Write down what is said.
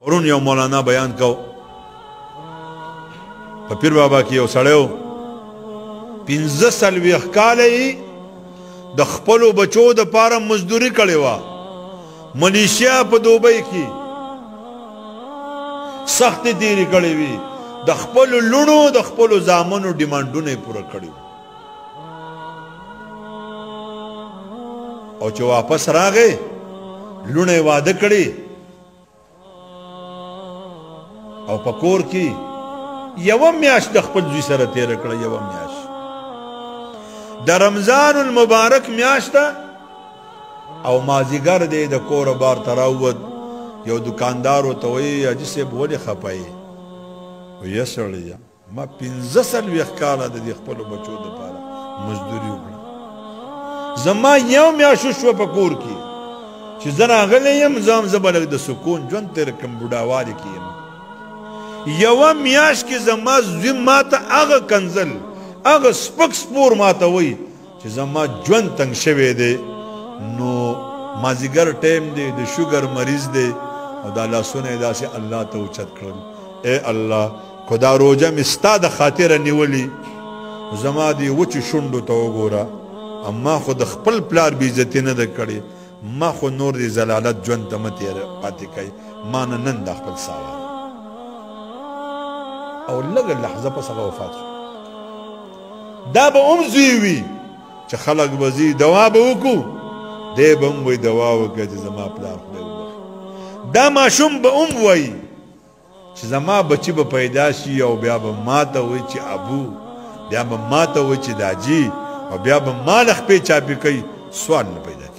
پرون یو مولانا بیان کو په پیر بابا کې یو سړی و 45 کاله یې د خپلو بچو دپاره مزدوري کړې وه ملیشیا په دوبۍ کې سختې تېرې کړې وي د خپلو لوڼو د خپلو زامنو ډیمانډونه یې پوره کړي او چې واپس راغی لوڼه یې واده کړي او په کور کې یوه میاشت د خپل زوی سره تېره کړه یوه میاشت د رمضان المبارک میاشت ده او مازدیګر دی د کوره بار ته راووت یو دکاندار ورته وایي حاجي صاحب ولې خفه یې وایي سړیه ما 45 کاله د دې خپلو بچو دپاره مزدوري وکړه زما یو میاشت شوه په کور کې چې زه راغلی یم زه هم زه به لږ د سکون ژوند تېر کړم بوډاوالي کې یم یوه میاشت کې زما زوی ماته هغه کنزل هغه سپک سپور ماته وایي چې زما ژوند تنګ شوی دی نو مازدیګر ټایم دی د شوګر مریض دی او دا لاسونه یې داسې الله ته اوچت کړل ای الله خو دا روژه مې ستا د خاطره نیولي زما دې وچو شونډو ته وګوره ما خو د خپل پلار بېعزتي نه ده کړې ما خو نور دې زلالت ژوند ته مه پاتې کوي ما نه نن دا خپل سا او لږه لحظه پس هغه وفات شو دا به هم زوی وي چې خلک به ځي دوا به وکړو دی به هم وایي دوا وکړه چې زما پلار خدای وبخښي دا ماشوم به هم وایي چې زما بچي به پیدا شي او بیا به ما ته وایي چې ابو بیا به ما ته وایي چې داجي او بیا به ما له خپې چاپې کوي سوال نه پیدا کېږي